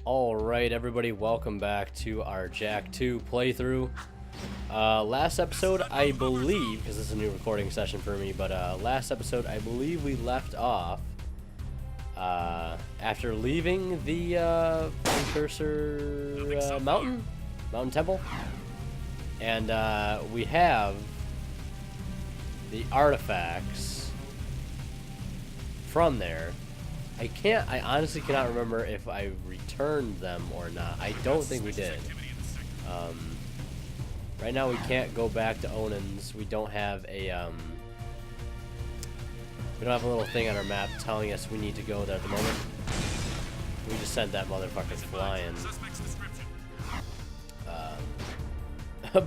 Alright everybody, welcome back to our Jak 2 playthrough. Last episode, I believe, because this is a new recording session for me, but last episode I believe we left off after leaving the Precursor Mountain Temple. And we have the artifacts from there. I honestly cannot remember if I returned them or not. I don't think we did. Right now we can't go back to Onan's. We don't have a little thing on our map telling us we need to go there at the moment. We just sent that motherfucker flying.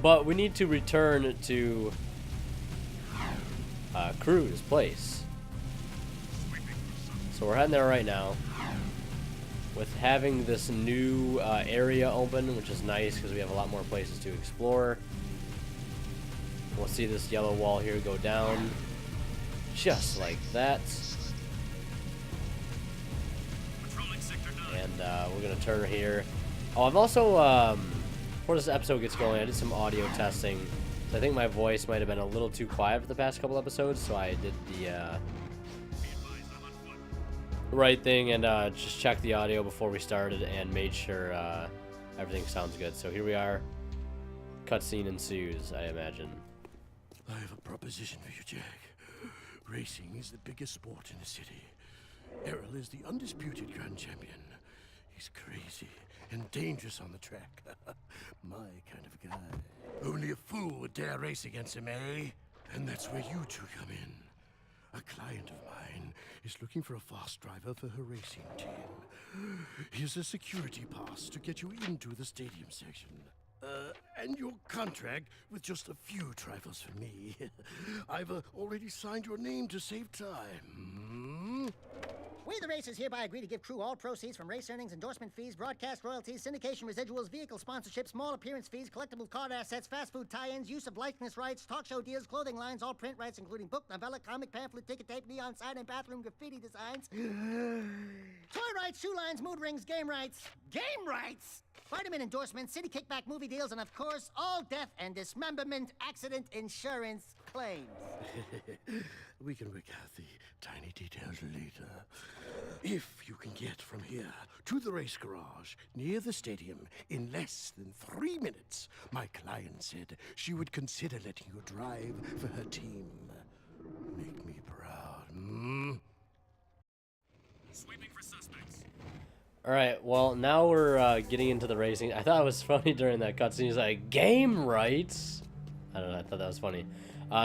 But we need to return to Crew's place. So we're heading there right now. With having this new area open, which is nice because we have a lot more places to explore. We'll see this yellow wall here go down. Just like that. And we're going to turn here. Oh, I've also, before this episode gets going, I did some audio testing. So I think my voice might have been a little too quiet for the past couple episodes, so I did the right thing and just checked the audio before we started and made sure everything sounds good. So here we are. Cutscene ensues, I imagine. I have a proposition for you, Jak. Racing is the biggest sport in the city. Errol is the undisputed grand champion. He's crazy and dangerous on the track. My kind of guy. Only a fool would dare race against him, eh? And that's where you two come in. A client of mine is looking for a fast driver for her racing team. Here's a security pass to get you into the stadium section. And your contract with just a few trifles for me. I've already signed your name to save time. We, the racers, hereby agree to give Crew all proceeds from race earnings, endorsement fees, broadcast royalties, syndication residuals, vehicle sponsorships, small appearance fees, collectible card assets, fast food tie-ins, use of likeness rights, talk show deals, clothing lines, all print rights, including book, novella, comic, pamphlet, ticket tape, neon sign, and bathroom graffiti designs. Toy rights, shoe lines, mood rings, game rights. Game rights? Vitamin endorsements, city kickback movie deals, and of course, all death and dismemberment accident insurance claims. We can work out the tiny details later. If you can get from here to the race garage near the stadium in less than 3 minutes, my client said she would consider letting you drive for her team. Make me proud, Sweeping for suspects. Alright, well, now we're getting into the racing. I thought it was funny during that cutscene. He's like, game rights? I don't know, I thought that was funny.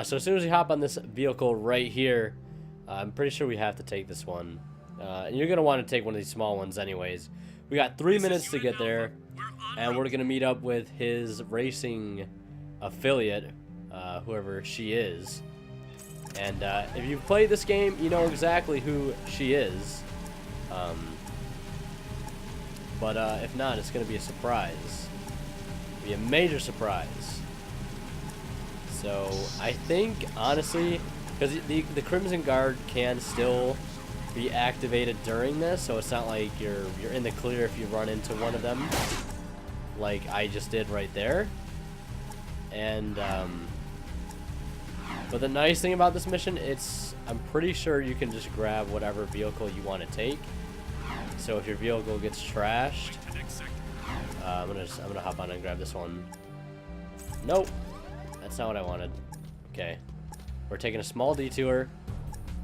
So as soon as we hop on this vehicle right here, I'm pretty sure we have to take this one. And you're going to want to take one of these small ones anyways. We got 3 minutes to get there, and we're going to meet up with his racing affiliate, whoever she is. And if you've played this game, you know exactly who she is. But if not, it's going to be a surprise. It'll be a major surprise. So I think, honestly, because the Crimson Guard can still be activated during this, so it's not like you're in the clear if you run into one of them, like I just did right there. And but the nice thing about this mission, I'm pretty sure you can just grab whatever vehicle you want to take. So if your vehicle gets trashed, I'm gonna hop on and grab this one. Nope, that's not what I wanted. Okay, we're taking a small detour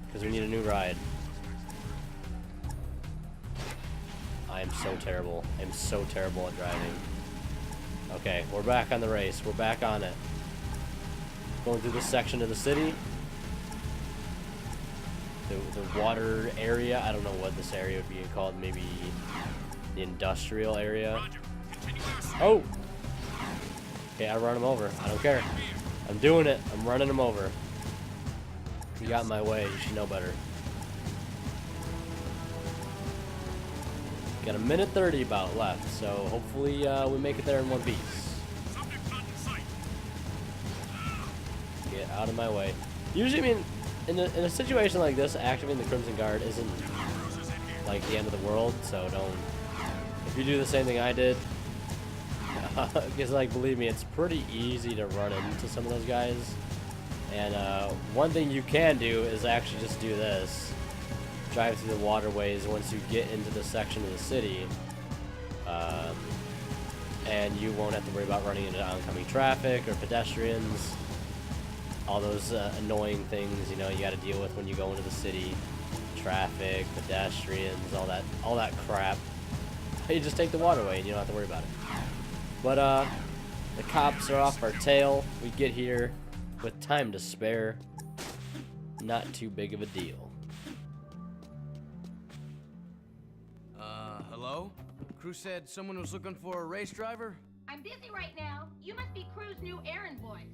because we need a new ride. I'm so terrible. I'm so terrible at driving. Okay, we're back on the race. We're back on it. Going through this section of the city. The water area. I don't know what this area would be called. Maybe the industrial area. Oh! Okay, I run him over. I don't care. I'm doing it. I'm running him over. You got in my way. You should know better. Got a minute 30 about left, so hopefully we make it there in one piece. Get out of my way. Usually, I mean, in a situation like this, activating the Crimson Guard isn't like the end of the world, so don't if you do the same thing I did, because like believe me, it's pretty easy to run into some of those guys. And one thing you can do is actually just do this: drive through the waterways once you get into the section of the city, and you won't have to worry about running into oncoming traffic or pedestrians. All those annoying things, you know, you got to deal with when you go into the city. Traffic, pedestrians, all that crap. You just take the waterway and you don't have to worry about it. But the cops are off our tail. We get here with time to spare. Not too big of a deal. Hello? Crew said someone was looking for a race driver? I'm busy right now. You must be Crew's new errand boys.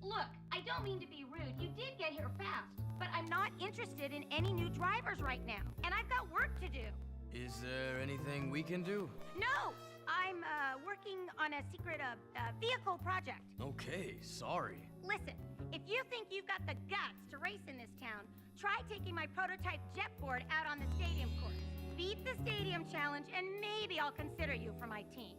Look, I don't mean to be rude. You did get here fast, but I'm not interested in any new drivers right now, and I've got work to do. Is there anything we can do? No! I'm working on a secret vehicle project. Okay, sorry. Listen, if you think you've got the guts to race in this town, try taking my prototype jetboard out on the stadium course. Beat the stadium challenge, and maybe I'll consider you for my team.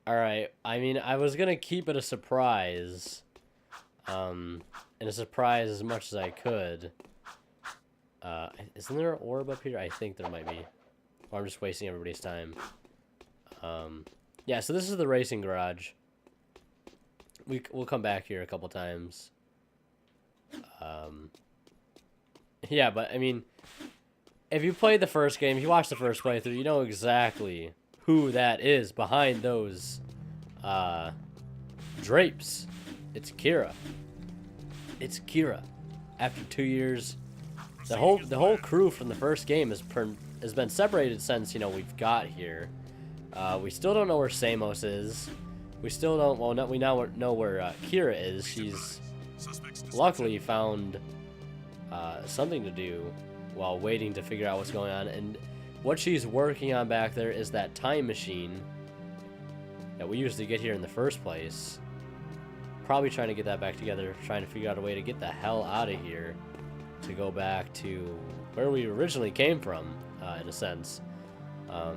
Alright, I mean, I was gonna keep it a surprise. And a surprise as much as I could. Isn't there an orb up here? I think there might be. Or I'm just wasting everybody's time. Yeah, so this is the racing garage. We'll come back here a couple times. Yeah, but I mean, if you played the first game, if you watched the first playthrough, you know exactly who that is behind those drapes. It's Kira. It's Kira. After 2 years, the whole crew from the first game has been separated since, you know, we've got here. We still don't know where Samos is. We still don't. Well, no, we now know where Kira is. She's luckily found something to do while waiting to figure out what's going on. And what she's working on back there is that time machine that we used to get here in the first place. Probably trying to get that back together, trying to figure out a way to get the hell out of here to go back to where we originally came from, in a sense. But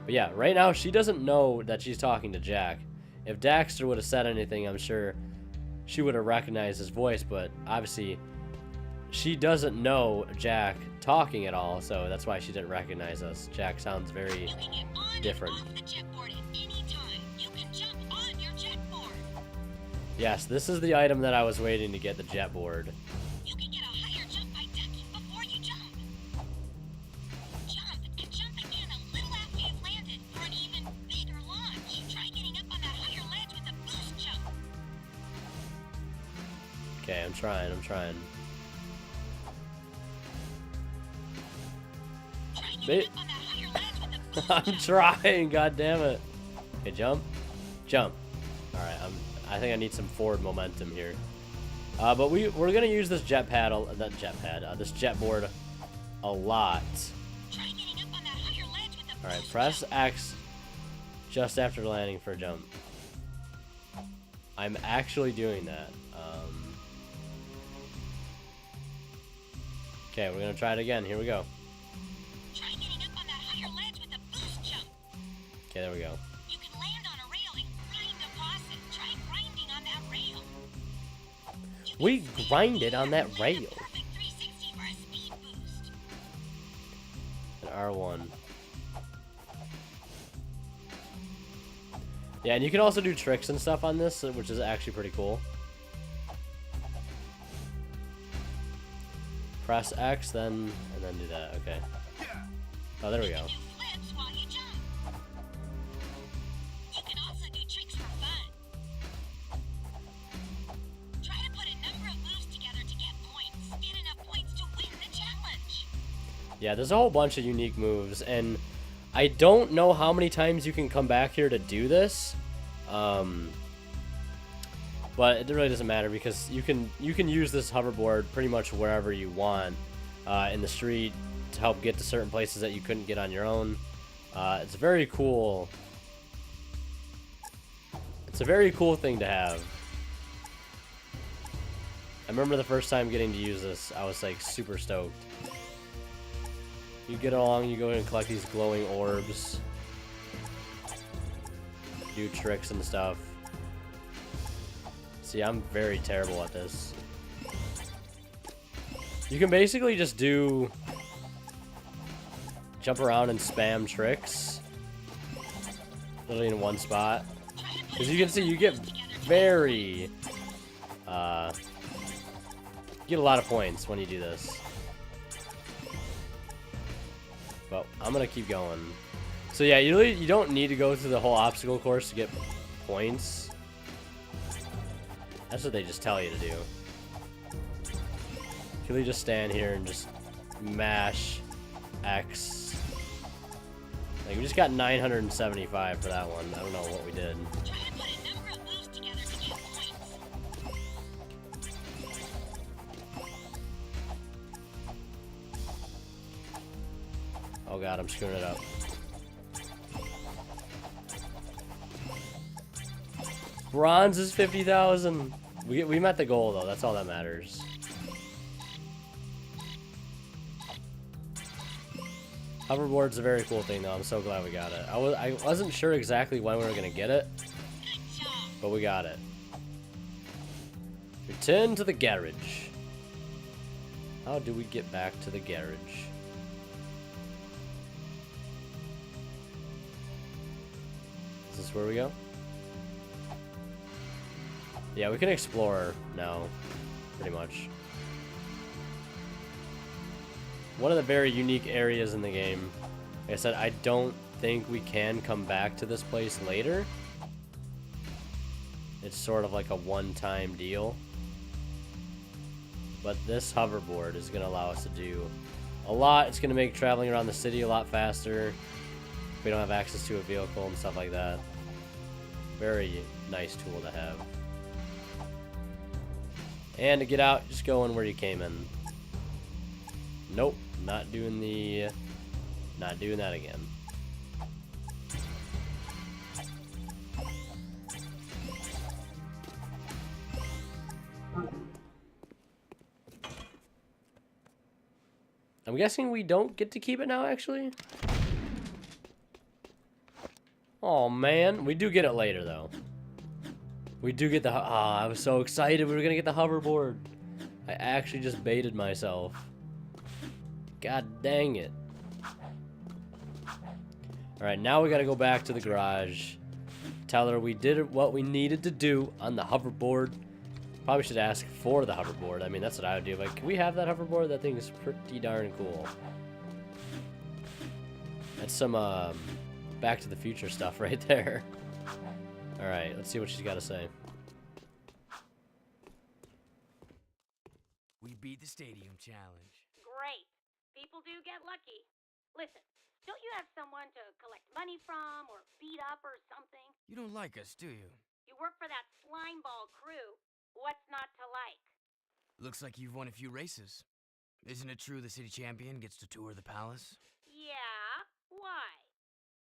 yeah, right now she doesn't know that she's talking to Jack. If Daxter would have said anything, I'm sure she would have recognized his voice, but obviously she doesn't know Jack talking at all, so that's why she didn't recognize us. Jack sounds very different. Yes, this is the item that I was waiting to get, the jetboard. You can get a higher jump by ducking before you jump. Jump and jump again a little after you've landed for an even bigger launch. Try getting up on that higher ledge with a boost jump. Okay, I'm trying. Try getting up on that higher ledge with a boost I'm trying, god damn it. Okay, jump. Jump. Alright, I think I need some forward momentum here. But we're gonna use this this jetboard a lot. Alright, press X just after landing for a jump. I'm actually doing that. Okay, we're gonna try it again. Here we go. Okay, there we go. You can land on a rail and grind across it. Try grinding on that rail. We grinded on that rail. Perfect 360 for a speed boost. An R1. Yeah, and you can also do tricks and stuff on this, which is actually pretty cool. Press X, and then do that. Okay. Oh, there we go. Yeah, there's a whole bunch of unique moves, and I don't know how many times you can come back here to do this, but it really doesn't matter because you can use this hoverboard pretty much wherever you want in the street to help get to certain places that you couldn't get on your own. It's very cool. It's a very cool thing to have. I remember the first time getting to use this, I was like super stoked. You get along, you go in and collect these glowing orbs. Do tricks and stuff. See, I'm very terrible at this. You can basically just do... jump around and spam tricks. Literally in one spot. As you can see, you get very... you get a lot of points when you do this. But I'm gonna keep going. So yeah, you don't need to go through the whole obstacle course to get points. That's what they just tell you to do. You really just stand here and just mash X. Like, we just got 975 for that one. I don't know what we did. Oh god, I'm screwing it up. Bronze is 50,000. We met the goal though. That's all that matters. Hoverboard's a very cool thing though. I'm so glad we got it. I wasn't sure exactly when we were gonna get it, but we got it. Return to the garage. How do we get back to the garage? Is this where we go? Yeah, we can explore now, pretty much. One of the very unique areas in the game. Like I said, I don't think we can come back to this place later. It's sort of like a one-time deal. But this hoverboard is going to allow us to do a lot. It's going to make traveling around the city a lot faster. We don't have access to a vehicle and stuff like that. Very nice tool to have. And to get out, just go in where you came in. Nope, not doing that again. I'm guessing we don't get to keep it now, actually. Oh man, we do get it later though. We do get the. I was so excited we were gonna get the hoverboard. I actually just baited myself. God dang it. Alright, now we gotta go back to the garage. Tell her we did what we needed to do on the hoverboard. Probably should ask for the hoverboard. I mean, that's what I would do. Like, can we have that hoverboard? That thing is pretty darn cool. That's some Back to the Future stuff right there. Alright, let's see what she's got to say. We beat the stadium challenge. Great. People do get lucky. Listen, don't you have someone to collect money from or beat up or something? You don't like us, do you? You work for that slimeball crew. What's not to like? Looks like you've won a few races. Isn't it true the city champion gets to tour the palace? Yeah? Why?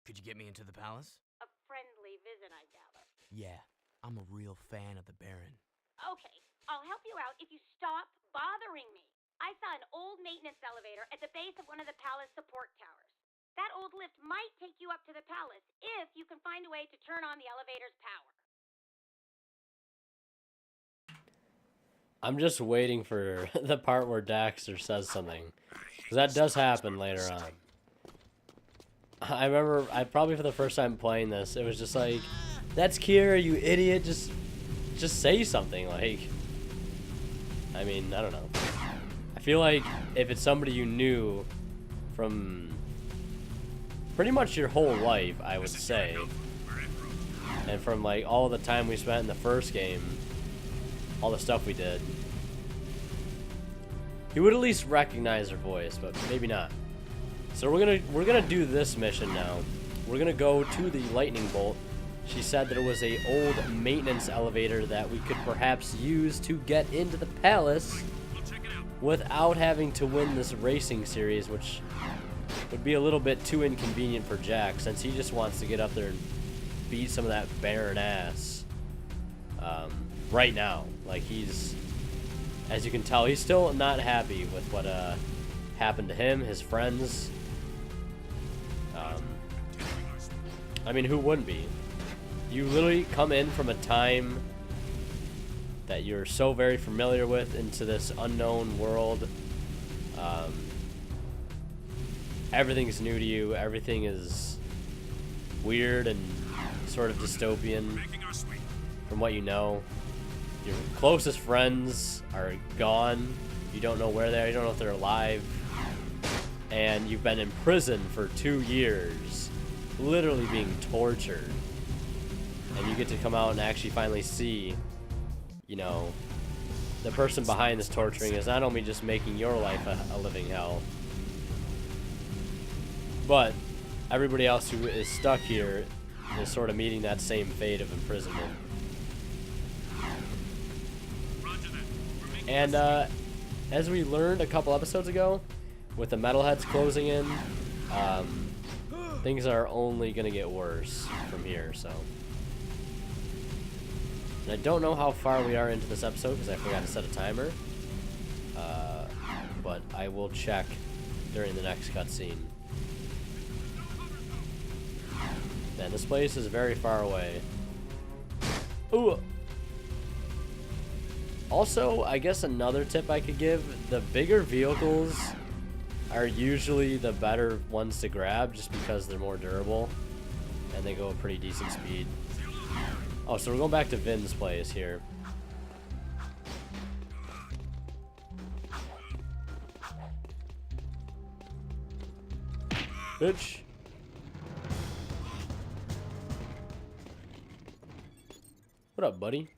Could you get me into the palace? A friendly visit, I gather. Yeah, I'm a real fan of the Baron. Okay, I'll help you out if you stop bothering me. I saw an old maintenance elevator at the base of one of the palace support towers. That old lift might take you up to the palace if you can find a way to turn on the elevator's power. I'm just waiting for the part where Daxter says something. Because that does happen later on. I remember, probably for the first time playing this, it was just like, that's Kira, you idiot, just say something, like, I mean, I don't know. I feel like if it's somebody you knew from pretty much your whole life, I would say, and from like all the time we spent in the first game, all the stuff we did, he would at least recognize her voice, but maybe not. So we're gonna do this mission now. We're gonna go to the lightning bolt. She said that it was a old maintenance elevator that we could perhaps use to get into the palace without having to win this racing series, which would be a little bit too inconvenient for Jack, since he just wants to get up there and beat some of that Baron ass right now. Like, he's as you can tell, he's still not happy with what happened to him, his friends. I mean, who wouldn't be? You literally come in from a time that you're so very familiar with into this unknown world. Everything's new to you. Everything is weird and sort of dystopian from what you know. Your closest friends are gone. You don't know where they are. You don't know if they're alive. And you've been in prison for 2 years, literally being tortured. And you get to come out and actually finally see, you know, the person behind this torturing is not only just making your life a living hell, but everybody else who is stuck here is sort of meeting that same fate of imprisonment. And as we learned a couple episodes ago, with the metalheads closing in, things are only going to get worse from here, so. And I don't know how far we are into this episode because I forgot to set a timer. But I will check during the next cutscene. Man, this place is very far away. Ooh! Also, I guess another tip I could give, the bigger vehicles are usually the better ones to grab just because they're more durable and they go a pretty decent speed. Oh, so we're going back to Vin's place here. Bitch. What up, buddy?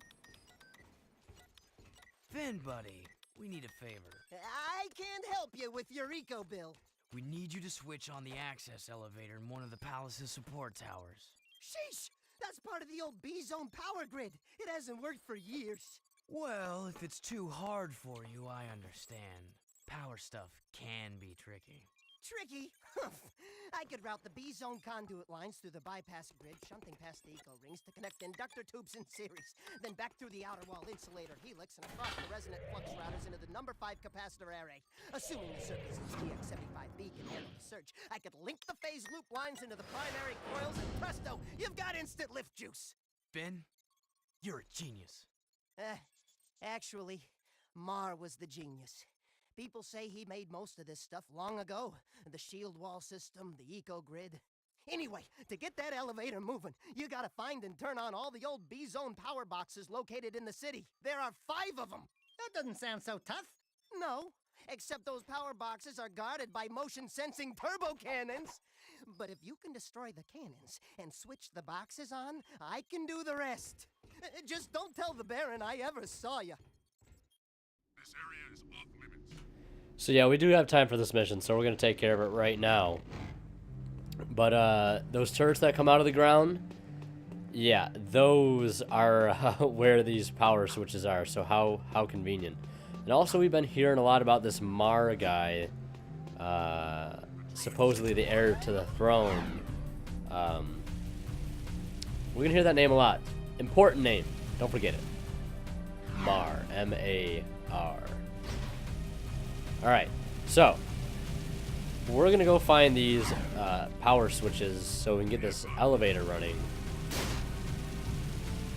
Finn, buddy, we need a favor. I can't help you with your eco bill. We need you to switch on the access elevator in one of the palace's support towers. Sheesh! That's part of the old B-zone power grid. It hasn't worked for years. Well, if it's too hard for you, I understand. Power stuff can be tricky. Tricky? I could route the B-zone conduit lines through the bypass grid, shunting past the eco rings to connect inductor tubes in series, then back through the outer wall insulator helix and across the resonant flux routers into the number 5 capacitor array. Assuming the circuit's GX75B can handle the surge, I could link the phase loop lines into the primary coils, and presto, you've got instant lift juice. Finn, you're a genius. Actually, Mar was the genius. People say he made most of this stuff long ago. The shield wall system, the eco-grid. Anyway, to get that elevator moving, you gotta find and turn on all the old B-zone power boxes located in the city. There are 5 of them. That doesn't sound so tough. No, except those power boxes are guarded by motion-sensing turbo cannons. But if you can destroy the cannons and switch the boxes on, I can do the rest. Just don't tell the Baron I ever saw you. This area is off limits. So yeah, we do have time for this mission, so we're going to take care of it right now. But those turrets that come out of the ground, yeah, those are where these power switches are, so how convenient. And also we've been hearing a lot about this Mar guy, supposedly the heir to the throne. We're going to hear that name a lot. Important name, don't forget it. Mar, M-A-R. Alright, so we're gonna go find these power switches so we can get this elevator running.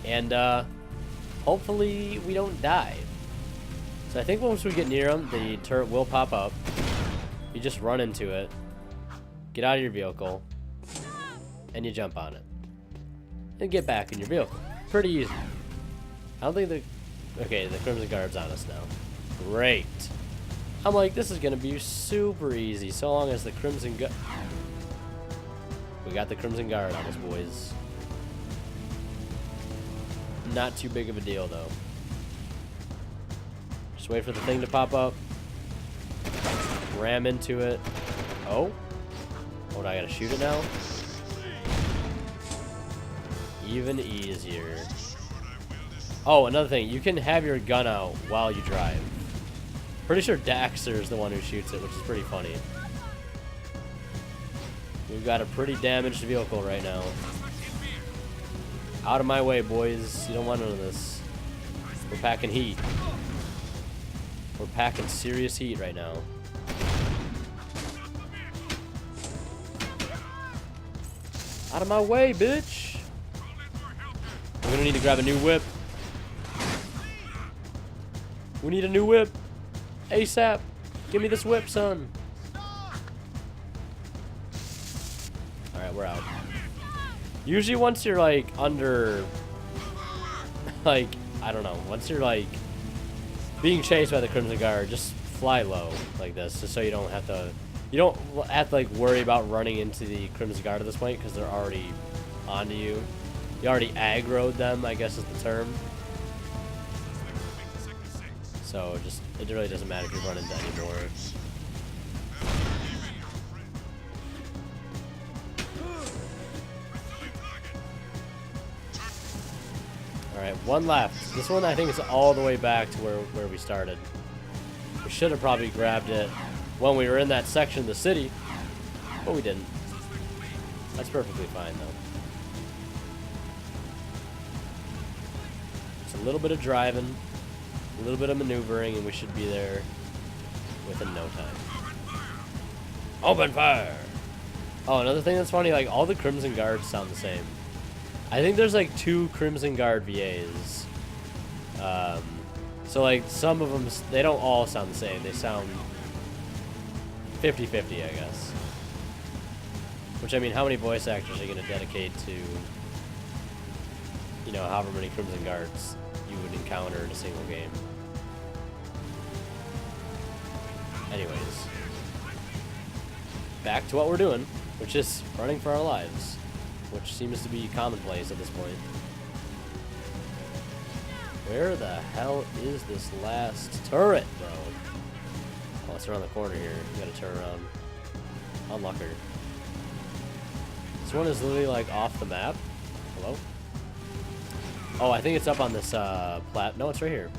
And hopefully we don't die. So I think once we get near them, the turret will pop up. You just run into it, get out of your vehicle, and you jump on it. And get back in your vehicle. Pretty easy. I don't think the... Okay, the Crimson Guard's on us now. Great. I'm like, this is going to be super easy, so long as the Crimson Guard... We got the Crimson Guard on us, boys. Not too big of a deal, though. Just wait for the thing to pop up. Ram into it. Oh? Oh, do I got to shoot it now? Even easier. Oh, another thing. You can have your gun out while you drive. Pretty sure Daxter is the one who shoots it, which is pretty funny. We've got a pretty damaged vehicle right now. Out of my way, boys. You don't want none of this. We're packing heat. We're packing serious heat right now. Out of my way, bitch! We're gonna need to grab a new whip. We need a new whip. ASAP. Give me this whip, son. Alright, we're out. Usually once you're like under, like, I don't know, once you're like being chased by the Crimson Guard, just fly low like this, just so you don't have to like worry about running into the Crimson Guard at this point, because they're already onto you. You already aggroed them, I guess is the term. So just, it really doesn't matter if you run into any more. Alright, one left. This one I think is all the way back to where we started. We should have probably grabbed it when we were in that section of the city, but we didn't. That's perfectly fine though. It's a little bit of driving, a little bit of maneuvering, and we should be there within no time. Open fire! Oh, another thing that's funny, like all the Crimson Guards sound the same. I think there's like 2 Crimson Guard VAs. So like some of them, they don't all sound the same. They sound 50-50, I guess. Which, I mean, how many voice actors are you going to dedicate to, you know, however many Crimson Guards you would encounter in a single game? Anyways. Back to what we're doing, which is running for our lives. Which seems to be commonplace at this point. Where the hell is this last turret, bro? Oh, it's around the corner here. We gotta turn around. Unlock her. This one is literally like off the map. Hello? Oh, I think it's up on this plat. No, it's right here.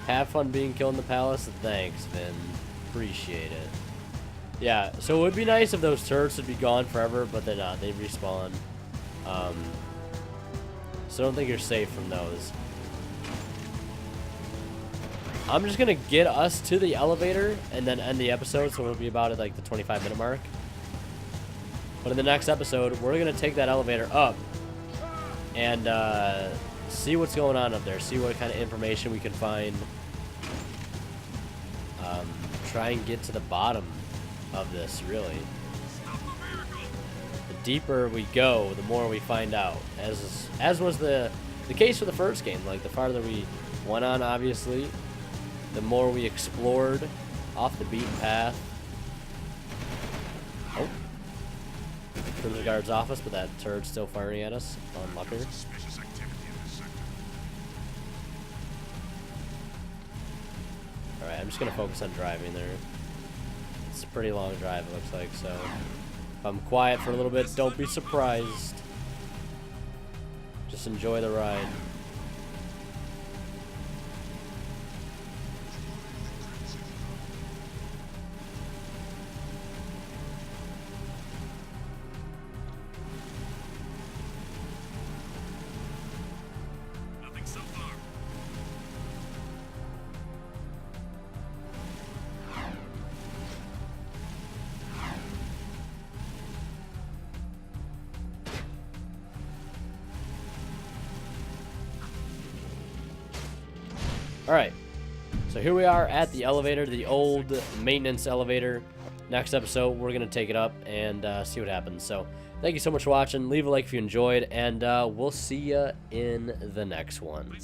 Have fun being killed in the palace? Thanks, Vin. Appreciate it. Yeah, so it would be nice if those turrets would be gone forever, but they're not. They respawn. So I don't think you're safe from those. I'm just going to get us to the elevator and then end the episode, so it'll be about at like the 25-minute mark. But in the next episode, we're going to take that elevator up and see what's going on up there. See what kind of information we can find. Try and get to the bottom of this, really. The deeper we go, the more we find out. As was the case for the first game. Like, the farther we went on, obviously, the more we explored off the beaten path. Oh. Crimson Guard's office, but that turret's still firing at us on Mucker. Alright, I'm just going to focus on driving there. It's a pretty long drive, it looks like, so if I'm quiet for a little bit, don't be surprised. Just enjoy the ride. Alright, so here we are at the elevator, the old maintenance elevator. Next episode, we're going to take it up and see what happens. So, thank you so much for watching. Leave a like if you enjoyed, and we'll see you in the next one.